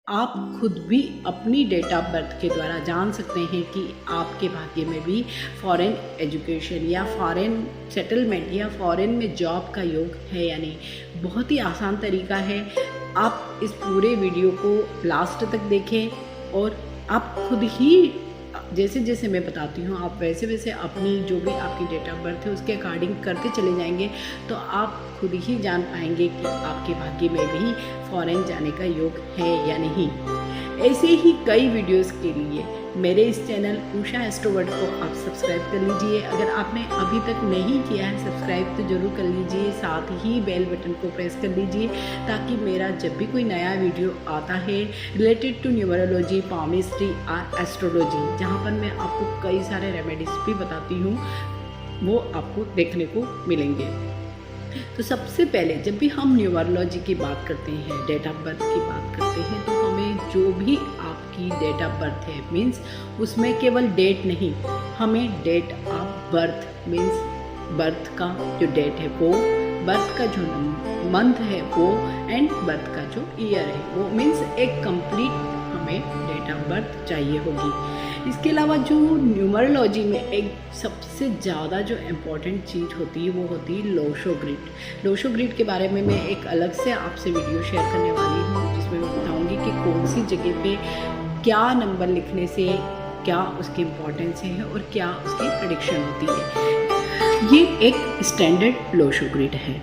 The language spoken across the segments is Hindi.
आप खुद भी अपनी डेट ऑफ बर्थ के द्वारा जान सकते हैं कि आपके भाग्य में भी फॉरेन एजुकेशन या फॉरेन सेटलमेंट या फॉरेन में जॉब का योग है या नहीं। बहुत ही आसान तरीका है। आप इस पूरे वीडियो को लास्ट तक देखें और आप खुद ही जैसे जैसे मैं बताती हूँ आप वैसे वैसे अपनी जो भी आपकी डेट ऑफ बर्थ है उसके अकॉर्डिंग करते चले जाएंगे तो आप खुद ही जान पाएंगे कि आपके भाग्य में भी फॉरेन जाने का योग है या नहीं। ऐसे ही कई वीडियोस के लिए मेरे इस चैनल उषा एस्ट्रोवर्ड को आप सब्सक्राइब कर लीजिए। अगर आपने अभी तक नहीं किया है सब्सक्राइब तो ज़रूर कर लीजिए, साथ ही बेल बटन को प्रेस कर लीजिए ताकि मेरा जब भी कोई नया वीडियो आता है रिलेटेड टू न्यूमरोलॉजी, पामिस्ट्री और एस्ट्रोलॉजी, जहाँ पर मैं आपको कई सारे रेमेडीज भी बताती हूँ, वो आपको देखने को मिलेंगे। तो सबसे पहले जब भी हम न्यूमरोलॉजी की बात करते हैं, डेट ऑफ बर्थ की बात करते हैं, तो हमें जो भी आपकी डेट ऑफ बर्थ है मीन्स उसमें केवल डेट नहीं, हमें date of birth means birth का जो डेट है वो, बर्थ का जो मंथ है वो, एंड बर्थ का जो ईयर है वो, मीन्स एक कंप्लीट हमें डेट ऑफ बर्थ चाहिए होगी। इसके अलावा जो न्यूमरोलॉजी में एक सबसे ज़्यादा जो इम्पोर्टेंट चीज़ होती है वो होती है लोशो ग्रिड। लोशो ग्रिड के बारे में मैं एक अलग से आपसे वीडियो शेयर करने वाली हूँ जिसमें मैं बताऊँगी कि कौन सी जगह पे क्या नंबर लिखने से क्या उसकी इम्पोर्टेंस है और क्या उसकी प्रेडिक्शन होती है। ये एक स्टैंडर्ड लोशो ग्रिड है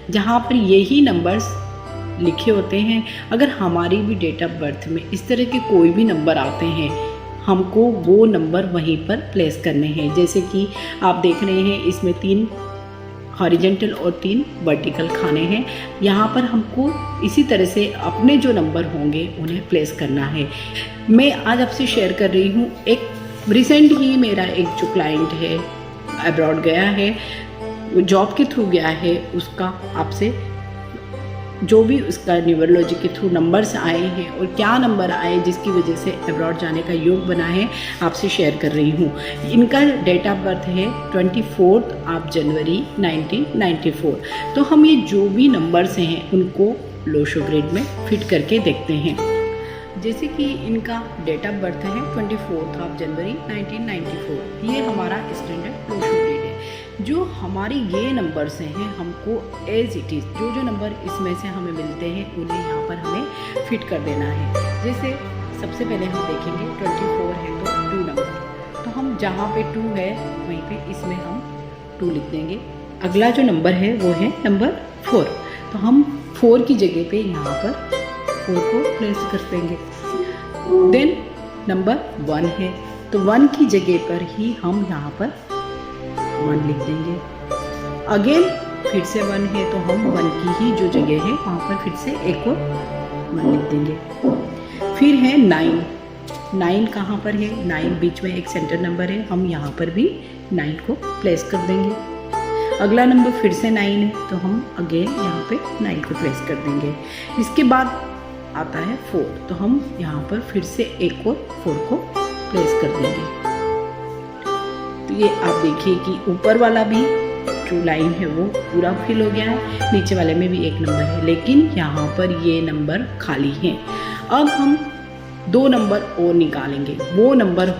जहाँ पर यही नंबर्स लिखे होते हैं। अगर हमारी भी डेट ऑफ बर्थ में इस तरह के कोई भी नंबर आते हैं हमको वो नंबर वहीं पर प्लेस करने हैं। जैसे कि आप देख रहे हैं इसमें 3 हॉरिजेंटल और 3 वर्टिकल खाने हैं। यहाँ पर हमको इसी तरह से अपने जो नंबर होंगे उन्हें प्लेस करना है। मैं आज आपसे शेयर कर रही हूँ, एक रिसेंट ही मेरा एक जो क्लाइंट है अब्रॉड गया है, जॉब के थ्रू गया है, उसका आपसे जो भी उसका न्यूमरोलॉजी के थ्रू नंबर्स आए हैं और क्या नंबर आए जिसकी वजह से अब्रॉड जाने का योग बना है आपसे शेयर कर रही हूँ। इनका डेट ऑफ बर्थ है 24 जनवरी 1994। तो हम ये जो भी नंबर्स हैं उनको लोशो ग्रिड में फिट करके देखते हैं। जैसे कि इनका डेट ऑफ बर्थ है 24 जनवरी 1994। ये हमारा स्टैंडर्ड लोशो ग्रिड है। जो हमारे ये नंबर्स हैं हमको एज इट इज़ जो नंबर इसमें से हमें मिलते हैं उन्हें यहाँ पर हमें फिट कर देना है। जैसे सबसे पहले हम देखेंगे 24 है तो 2 नंबर, तो हम जहाँ पे 2 है वहीं पे इसमें हम 2 लिख देंगे। अगला जो नंबर है वो है नंबर 4, तो हम 4 की जगह पे यहाँ पर 4 को प्लेस कर देंगे। देन नंबर 1 है तो 1 की जगह पर ही हम यहाँ पर 1 लिख देंगे। अगेन फिर से 1 है तो हम 1 की ही जो जगह है वहाँ पर फिर से एक और 1 लिख देंगे। फिर है 9 कहाँ पर है, 9 बीच में एक सेंटर नंबर है, हम यहाँ पर भी 9 को प्लेस कर देंगे। अगला नंबर फिर से 9 है तो हम अगेन यहाँ पे 9 को प्लेस कर देंगे। इसके बाद आता है 4 तो हम यहाँ पर फिर से एक और 4 को प्लेस कर देंगे। तो ये आप देखिए कि ऊपर वाला भी जो लाइन है वो पूरा फिल हो गया है, नीचे वाले में भी एक नंबर है, लेकिन यहाँ पर ये नंबर खाली हैं। अब हम 2 नंबर और निकालेंगे। वो नंबर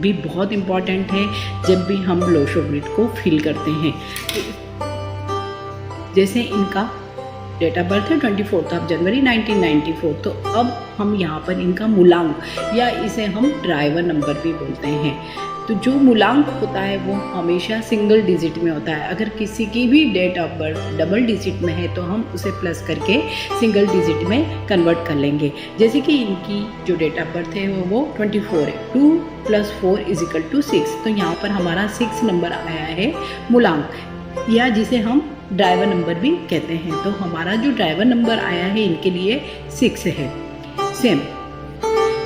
भी बहुत इम्पॉर्टेंट है जब भी हम लोशो ग्रिड को फिल करते हैं। जैसे इनका डेट ऑफ बर्थ है 24 जनवरी 1994, तो अब हम यहाँ पर इनका मूलांक या इसे हम ड्राइवर नंबर भी बोलते हैं। तो जो मूलांक होता है वो हमेशा सिंगल डिजिट में होता है। अगर किसी की भी date of birth double digit में है तो हम उसे प्लस करके सिंगल डिजिट में कन्वर्ट कर लेंगे। जैसे कि इनकी जो डेट ऑफ बर्थ है वो 24 है, 2 + 4 = 6, तो यहाँ पर हमारा 6 नंबर आया है मूलांक, या जिसे हम ड्राइवर नंबर भी कहते हैं। तो हमारा जो ड्राइवर नंबर आया है इनके लिए 6 है। सेम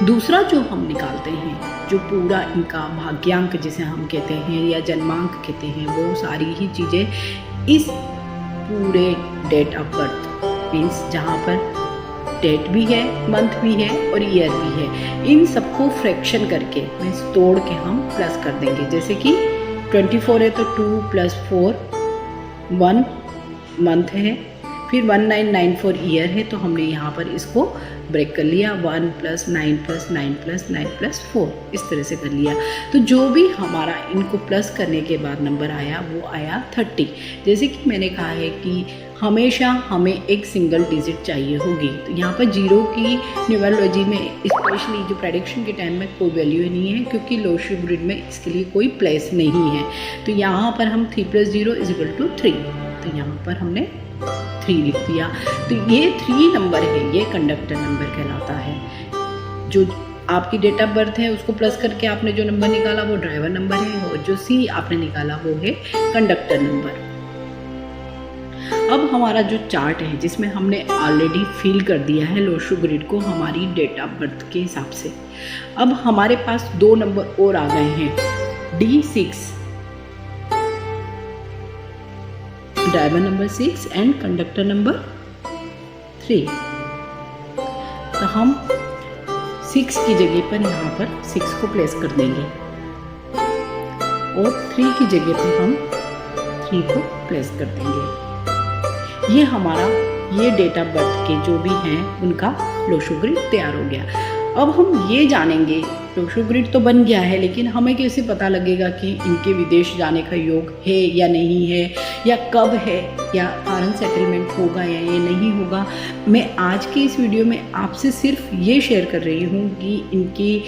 दूसरा जो हम निकालते हैं, जो पूरा इनका भाग्यांक जिसे हम कहते हैं या जन्मांक कहते हैं, वो सारी ही चीज़ें इस पूरे डेट ऑफ बर्थ मीन्स जहाँ पर डेट भी है, मंथ भी है और ईयर भी है, इन सबको फ्रैक्शन करके मीन्स तोड़ के हम प्लस कर देंगे। जैसे कि 24 है तो 2 + 4 1 मंथ है, फिर 1994 ईयर है तो हमने यहाँ पर इसको ब्रेक कर लिया, 1 + 9 + 9 + 9 + 4 इस तरह से कर लिया। तो जो भी हमारा इनको प्लस करने के बाद नंबर आया वो आया 30। जैसे कि मैंने कहा है कि हमेशा हमें एक सिंगल डिजिट चाहिए होगी, तो यहाँ पर 0 की न्यूमरोलॉजी में स्पेशली जो प्रेडिक्शन के टाइम में कोई वैल्यू नहीं है, क्योंकि लोशू ग्रिड में इसके लिए कोई प्लेस नहीं है। तो यहाँ पर हम 3 + 0 = 3, तो यहाँ पर हमने 3 लिख दिया। तो ये 3 नंबर है, ये कंडक्टर नंबर कहलाता है। जो आपकी डेट ऑफ बर्थ है उसको प्लस करके आपने जो नंबर निकाला वो ड्राइवर नंबर है, और जो C आपने निकाला वो है कंडक्टर नंबर। अब हमारा जो चार्ट है जिसमें हमने ऑलरेडी फिल कर दिया है लोशू ग्रिड को हमारी डेट ऑफ बर्थ के हिसाब से। अब हमारे पास 2 नंबर और आ गए हैं, D6 driver number 6 and conductor number 3। तो हम 6 की जगह पर यहाँ पर 6 को प्लेस कर देंगे और 3 की जगह पर हम 3 को प्लेस कर देंगे। ये हमारा ये डेट ऑफ बर्थ के जो भी हैं उनका लोशू ग्रिड तैयार हो गया। अब हम ये जानेंगे, लोशू ग्रिड तो बन गया है, लेकिन हमें कैसे पता लगेगा कि इनके विदेश जाने का योग है या नहीं है, या कब है, या फॉरेन सेटलमेंट होगा या ये नहीं होगा। मैं आज की इस वीडियो में आपसे सिर्फ ये शेयर कर रही हूँ कि इनकी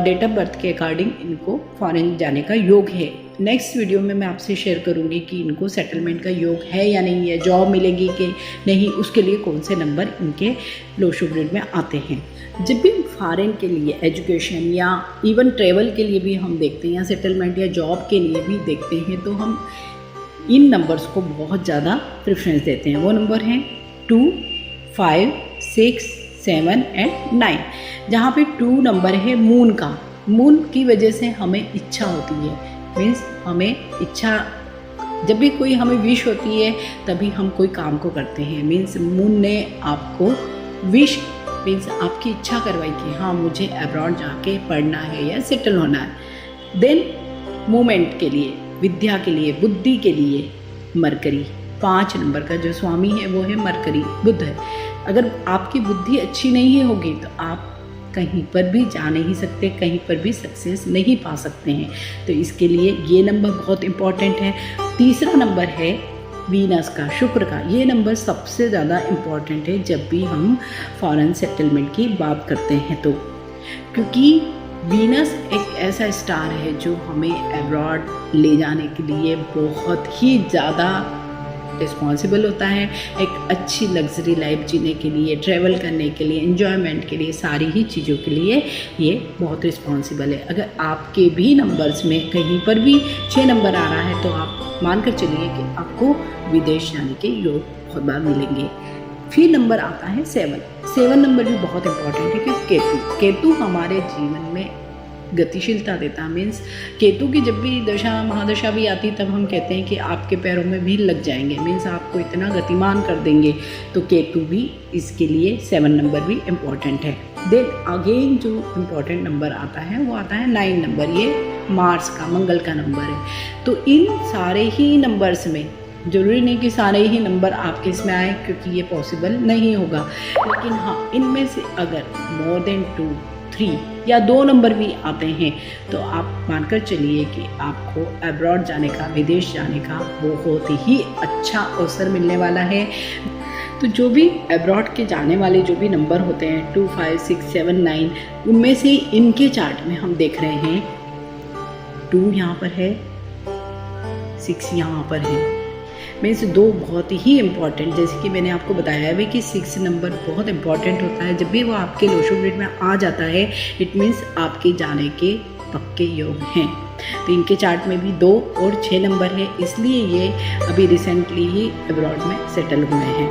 डेट ऑफ बर्थ के अकॉर्डिंग इनको फॉरेन जाने का योग है। नेक्स्ट वीडियो में मैं आपसे शेयर करूंगी कि इनको सेटलमेंट का योग है या नहीं है, जॉब मिलेगी कि नहीं, उसके लिए कौन से नंबर इनके लोशू ग्रिड में आते हैं। जब भी फॉरेन के लिए एजुकेशन या इवन ट्रैवल के लिए भी हम देखते हैं, या सेटलमेंट या जॉब के लिए भी देखते हैं, तो हम इन नंबर्स को बहुत ज़्यादा प्रेफरेंस देते हैं। वो नंबर हैं 2, 5, 6, 7 एंड 9। जहाँ पे 2 नंबर है मून का, मून की वजह से हमें इच्छा होती है, मीन्स हमें इच्छा, जब भी कोई हमें विश होती है तभी हम कोई काम को करते हैं। मीन्स मून ने आपको विश मीन्स आपकी इच्छा करवाई कि हाँ मुझे अब्रॉड जाके पढ़ना है या सेटल होना है। देन मूवमेंट के लिए, विद्या के लिए, बुद्धि के लिए मरकरी, 5 नंबर का जो स्वामी है वो है मरकरी, बुध है। अगर आपकी बुद्धि अच्छी नहीं होगी तो आप कहीं पर भी जा नहीं सकते, कहीं पर भी सक्सेस नहीं पा सकते हैं। तो इसके लिए ये नंबर बहुत इम्पॉर्टेंट है। तीसरा नंबर है वीनस का, शुक्र का। ये नंबर सबसे ज़्यादा इम्पॉर्टेंट है जब भी हम फॉरेन सेटलमेंट की बात करते हैं, तो क्योंकि वीनस एक ऐसा स्टार है जो हमें अब्रॉड ले जाने के लिए बहुत ही ज़्यादा रिस्पॉन्सिबल होता है। एक अच्छी लग्जरी लाइफ जीने के लिए, ट्रैवल करने के लिए, एंजॉयमेंट के लिए, सारी ही चीज़ों के लिए ये बहुत रिस्पॉन्सिबल है। अगर आपके भी नंबर्स में कहीं पर भी 6 नंबर आ रहा है तो आप मानकर चलिए कि आपको विदेश जाने के योग बहुत बार मिलेंगे। फिर नंबर आता है 7 नंबर भी बहुत इंपॉर्टेंट है, क्योंकि केतु हमारे जीवन में गतिशीलता देता। मीन्स केतु की जब भी दशा महादशा भी आती तब हम कहते हैं कि आपके पैरों में भी लग जाएंगे, मीन्स आपको इतना गतिमान कर देंगे। तो केतु भी इसके लिए 7 नंबर भी इम्पॉर्टेंट है। देन अगेन जो इम्पॉर्टेंट नंबर आता है वो आता है 9 नंबर, ये मार्स का, मंगल का नंबर है। तो इन सारे ही नंबर्स में ज़रूरी नहीं कि सारे ही नंबर आपके इसमें आए, क्योंकि ये पॉसिबल नहीं होगा, लेकिन हाँ इनमें से अगर मोर देन 2, 3 या 2 नंबर भी आते हैं तो आप मानकर चलिए कि आपको अब्रॉड जाने का, विदेश जाने का बहुत ही अच्छा अवसर मिलने वाला है। तो जो भी अब्रॉड के जाने वाले जो भी नंबर होते हैं 2, 5, 6, 7, 9, उनमें से इनके चार्ट में हम देख रहे हैं 2 यहाँ पर है, 6 यहाँ पर है। मीन्स 2 बहुत ही इम्पॉर्टेंट, जैसे कि मैंने आपको बताया है कि 6 नंबर बहुत इम्पॉर्टेंट होता है। जब भी वो आपके लोशू ग्रिड में आ जाता है इट मीन्स आपके जाने के पक्के योग हैं। तो इनके चार्ट में भी 2 और 6 नंबर है, इसलिए ये अभी रिसेंटली ही अब्रॉड में सेटल हुए हैं।